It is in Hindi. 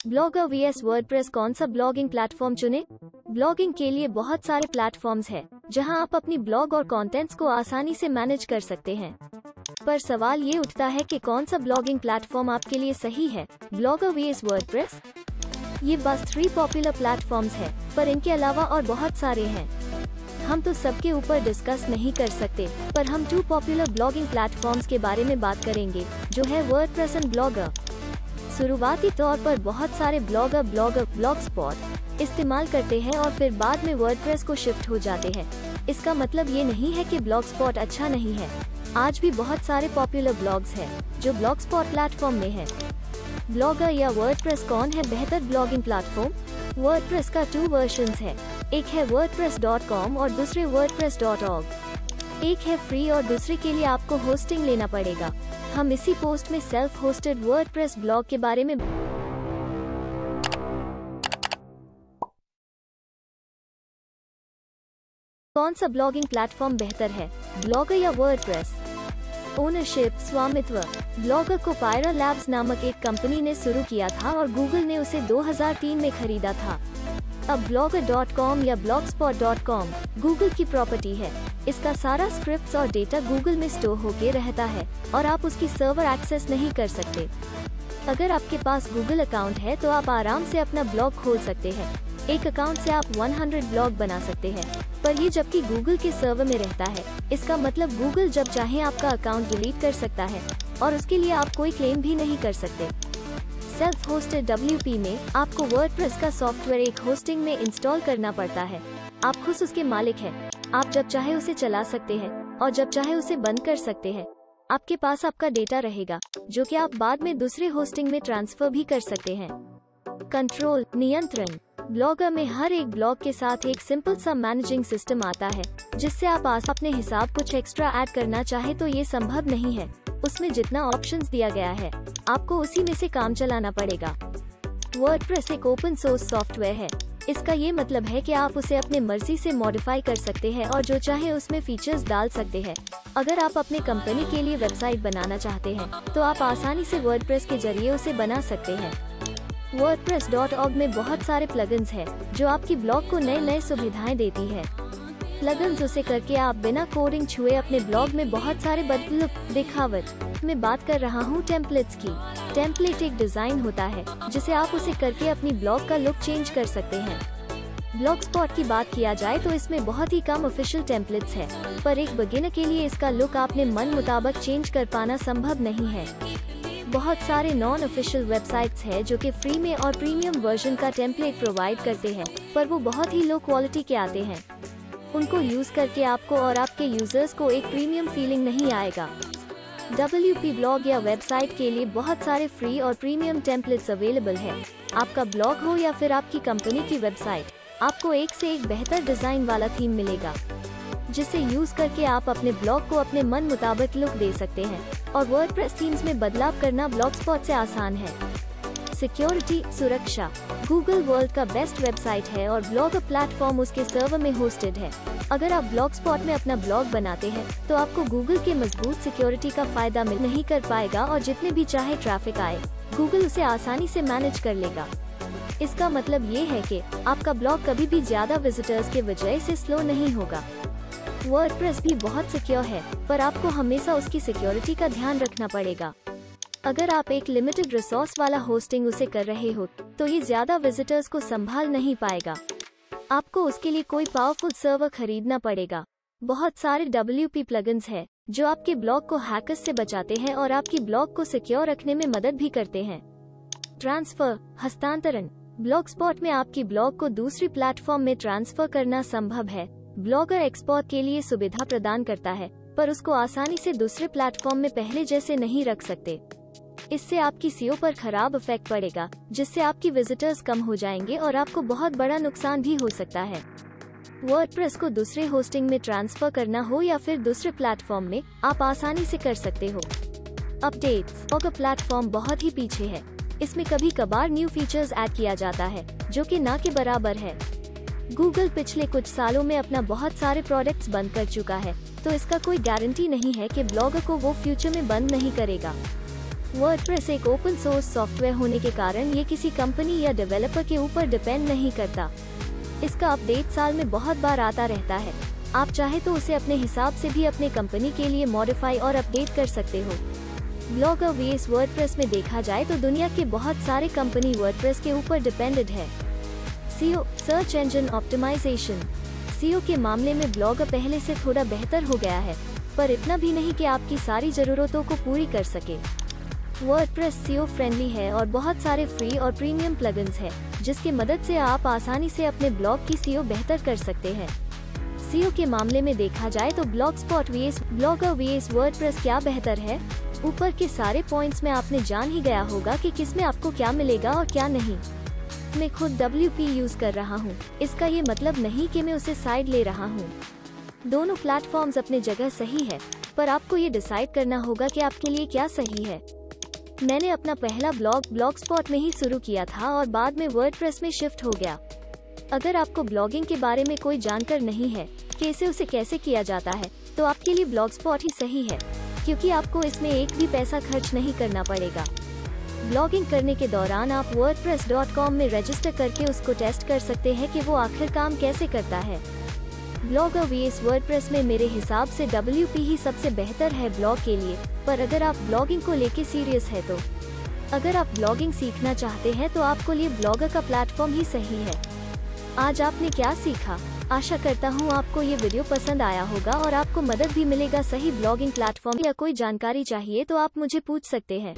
ब्लॉगर वीएस वर्डप्रेस, कौन सा ब्लॉगिंग प्लेटफॉर्म चुने? ब्लॉगिंग के लिए बहुत सारे प्लेटफॉर्म्स हैं, जहां आप अपनी ब्लॉग और कंटेंट्स को आसानी से मैनेज कर सकते हैं। पर सवाल ये उठता है कि कौन सा ब्लॉगिंग प्लेटफॉर्म आपके लिए सही है? ब्लॉगर वीएस वर्डप्रेस, ये बस 3 पॉपुलर प्लेटफॉर्म्स हैं, पर इनके अलावा और बहुत सारे हैं। हम तो सबके ऊपर डिस्कस नहीं कर सकते, पर हम 2 पॉपुलर ब्लॉगिंग प्लेटफॉर्म्स के बारे में बात करेंगे, जो है वर्डप्रेस एंड ब्लॉगर। शुरुआती तौर पर बहुत सारे ब्लॉगर ब्लॉगस्पॉट इस्तेमाल करते हैं और फिर बाद में वर्डप्रेस को शिफ्ट हो जाते हैं। इसका मतलब ये नहीं है कि ब्लॉगस्पॉट अच्छा नहीं है। आज भी बहुत सारे पॉपुलर ब्लॉग्स हैं, जो ब्लॉगस्पॉट प्लेटफॉर्म में है। ब्लॉगर या वर्डप्रेस, कौन है बेहतर ब्लॉगिंग प्लेटफॉर्म? वर्डप्रेस का 2 वर्जन्स है, एक है wordpress.com और दूसरे wordpress.org। एक है फ्री और दूसरे के लिए आपको होस्टिंग लेना पड़ेगा। हम इसी पोस्ट में सेल्फ होस्टेड वर्डप्रेस ब्लॉग के बारे में कौन सा ब्लॉगिंग प्लेटफॉर्म बेहतर है, ब्लॉगर या वर्डप्रेस? ओनरशिप, स्वामित्व। ब्लॉगर को पायरा लैब्स नामक एक कंपनी ने शुरू किया था और गूगल ने उसे 2003 में खरीदा था। अब blogger.com या blogspot.com गूगल की प्रॉपर्टी है। इसका सारा स्क्रिप्ट्स और डेटा गूगल में स्टोर होके रहता है और आप उसकी सर्वर एक्सेस नहीं कर सकते। अगर आपके पास गूगल अकाउंट है तो आप आराम से अपना ब्लॉग खोल सकते हैं। एक अकाउंट से आप 100 ब्लॉग बना सकते हैं, पर ये जबकि गूगल के सर्वर में रहता है, इसका मतलब गूगल जब चाहे आपका अकाउंट डिलीट कर सकता है और उसके लिए आप कोई क्लेम भी नहीं कर सकते। सेल्फ होस्टेड WP में आपको वर्डप्रेस का सॉफ्टवेयर एक होस्टिंग में इंस्टॉल करना पड़ता है। आप खुद उसके मालिक हैं। आप जब चाहे उसे चला सकते हैं और जब चाहे उसे बंद कर सकते हैं। आपके पास आपका डेटा रहेगा, जो कि आप बाद में दूसरे होस्टिंग में ट्रांसफर भी कर सकते हैं। कंट्रोल, नियंत्रण। ब्लॉगर में हर एक ब्लॉग के साथ एक सिंपल सा मैनेजिंग सिस्टम आता है, जिससे आप अपने हिसाब कुछ एक्स्ट्रा ऐड करना चाहे तो ये संभव नहीं है। उसमें जितना ऑप्शंस दिया गया है, आपको उसी में से काम चलाना पड़ेगा। वर्डप्रेस एक ओपन सोर्स सॉफ्टवेयर है। इसका ये मतलब है कि आप उसे अपने मर्जी से मॉडिफाई कर सकते हैं और जो चाहे उसमें फीचर्स डाल सकते हैं। अगर आप अपने कंपनी के लिए वेबसाइट बनाना चाहते हैं, तो आप आसानी से वर्डप्रेस के जरिए उसे बना सकते हैं। wordpress.org में बहुत सारे प्लगइन्स हैं, जो आपकी ब्लॉग को नए सुविधाएं देती है। प्लगइन्स उसे करके आप बिना कोडिंग छुए अपने ब्लॉग में बहुत सारे दिखावट। मैं बात कर रहा हूँ टेम्पलेट्स की। टेम्पलेट एक डिजाइन होता है, जिसे आप उसे करके अपनी ब्लॉग का लुक चेंज कर सकते हैं। ब्लॉगस्पॉट की बात किया जाए तो इसमें बहुत ही कम ऑफिशियल टेम्पलेट्स है, पर एक बिगिनर के लिए इसका लुक अपने मन मुताबिक चेंज कर पाना संभव नहीं है। बहुत सारे नॉन ऑफिशियल वेबसाइट्स हैं जो कि फ्री में और प्रीमियम वर्जन का टेम्पलेट प्रोवाइड करते हैं, पर वो बहुत ही लो क्वालिटी के आते हैं। उनको यूज करके आपको और आपके यूजर्स को एक प्रीमियम फीलिंग नहीं आएगा। WP ब्लॉग या वेबसाइट के लिए बहुत सारे फ्री और प्रीमियम टेम्पलेट्स अवेलेबल है। आपका ब्लॉग हो या फिर आपकी कंपनी की वेबसाइट, आपको एक से एक बेहतर डिजाइन वाला थीम मिलेगा, जिसे यूज करके आप अपने ब्लॉग को अपने मन मुताबिक लुक दे सकते हैं। और वर्डप्रेस थीम्स में बदलाव करना ब्लॉगस्पॉट से आसान है। सिक्योरिटी, सुरक्षा। गूगल वर्ल्ड का बेस्ट वेबसाइट है और ब्लॉगर प्लेटफॉर्म उसके सर्वर में होस्टेड है। अगर आप ब्लॉगस्पॉट में अपना ब्लॉग बनाते हैं, तो आपको गूगल के मजबूत सिक्योरिटी का फायदा मिल नहीं कर पाएगा और जितने भी चाहे ट्रैफिक आए, गूगल उसे आसानी से मैनेज कर लेगा। इसका मतलब ये है कि आपका ब्लॉग कभी भी ज्यादा विजिटर्स के वजह से स्लो नहीं होगा। वर्डप्रेस भी बहुत सिक्योर है, पर आपको हमेशा उसकी सिक्योरिटी का ध्यान रखना पड़ेगा। अगर आप एक लिमिटेड रिसोर्स वाला होस्टिंग उसे कर रहे हो, तो ये ज्यादा विजिटर्स को संभाल नहीं पाएगा। आपको उसके लिए कोई पावरफुल सर्वर खरीदना पड़ेगा। बहुत सारे WP प्लगइन्स हैं, जो आपके ब्लॉग को हैकर्स से बचाते हैं और आपकी ब्लॉग को सिक्योर रखने में मदद भी करते हैं। ट्रांसफर, हस्तांतरण। ब्लॉगस्पॉट में आपकी ब्लॉग को दूसरी प्लेटफॉर्म में ट्रांसफर करना संभव है। ब्लॉगर एक्सपोर्ट के लिए सुविधा प्रदान करता है, पर उसको आसानी से दूसरे प्लेटफॉर्म में पहले जैसे नहीं रख सकते। इससे आपकी SEO पर खराब इफेक्ट पड़ेगा, जिससे आपकी विजिटर्स कम हो जाएंगे और आपको बहुत बड़ा नुकसान भी हो सकता है। वर्डप्रेस को दूसरे होस्टिंग में ट्रांसफर करना हो या फिर दूसरे प्लेटफॉर्म में, आप आसानी से कर सकते हो। अपडेट्स। ब्लॉगर प्लेटफॉर्म बहुत ही पीछे है। इसमें कभी कभार न्यू फीचर्स ऐड किया जाता है, जो कि ना के बराबर है। गूगल पिछले कुछ सालों में अपना बहुत सारे प्रोडक्ट्स बंद कर चुका है, तो इसका कोई गारंटी नहीं है कि ब्लॉगर को वो फ्यूचर में बंद नहीं करेगा। वर्डप्रेस एक ओपन सोर्स सॉफ्टवेयर होने के कारण ये किसी कंपनी या डेवलपर के ऊपर डिपेंड नहीं करता। इसका अपडेट साल में बहुत बार आता रहता है। आप चाहे तो उसे अपने हिसाब से भी अपने कंपनी के लिए मॉडिफाई और अपडेट कर सकते हो। ब्लॉगर वीएस वर्डप्रेस में देखा जाए तो दुनिया के बहुत सारे कंपनी वर्डप्रेस के ऊपर डिपेंडेंट है। SEO search engine optimization. SEO के मामले में ब्लॉगर पहले से थोड़ा बेहतर हो गया है, पर इतना भी नहीं कि आपकी सारी जरूरतों को पूरी कर सके। वर्डप्रेस सीओ फ्रेंडली है और बहुत सारे फ्री और प्रीमियम प्लगइन्स है, जिसकी मदद से आप आसानी से अपने ब्लॉग की सीओ बेहतर कर सकते हैं। सीओ के मामले में देखा जाए तो Blogspot vs Blogger vs WordPress क्या बेहतर है। ऊपर के सारे पॉइंट्स में आपने जान ही गया होगा कि किसमें आपको क्या मिलेगा और क्या नहीं। मैं खुद WP यूज कर रहा हूँ, इसका ये मतलब नहीं कि मैं उसे साइड ले रहा हूँ। दोनों प्लेटफॉर्म्स अपने जगह सही है, पर आपको ये डिसाइड करना होगा कि आपके लिए क्या सही है। मैंने अपना पहला ब्लॉग ब्लॉगस्पॉट में ही शुरू किया था और बाद में वर्डप्रेस में शिफ्ट हो गया। अगर आपको ब्लॉगिंग के बारे में कोई जानकारी नहीं है कि उसे कैसे किया जाता है, तो आपके लिए ब्लॉगस्पॉट ही सही है, क्योंकि आपको इसमें एक भी पैसा खर्च नहीं करना पड़ेगा। ब्लॉगिंग करने के दौरान आप wordpress.com में रजिस्टर करके उसको टेस्ट कर सकते हैं कि वो आखिर काम कैसे करता है। ब्लॉगर वीएस वर्डप्रेस में मेरे हिसाब से WP ही सबसे बेहतर है ब्लॉग के लिए, पर अगर आप ब्लॉगिंग को लेके सीरियस है तो अगर आप ब्लॉगिंग सीखना चाहते हैं तो आपको लिए ब्लॉगर का प्लेटफॉर्म ही सही है। आज आपने क्या सीखा? आशा करता हूँ आपको ये वीडियो पसंद आया होगा और आपको मदद भी मिलेगा। सही ब्लॉगिंग प्लेटफॉर्म या कोई जानकारी चाहिए तो आप मुझे पूछ सकते हैं।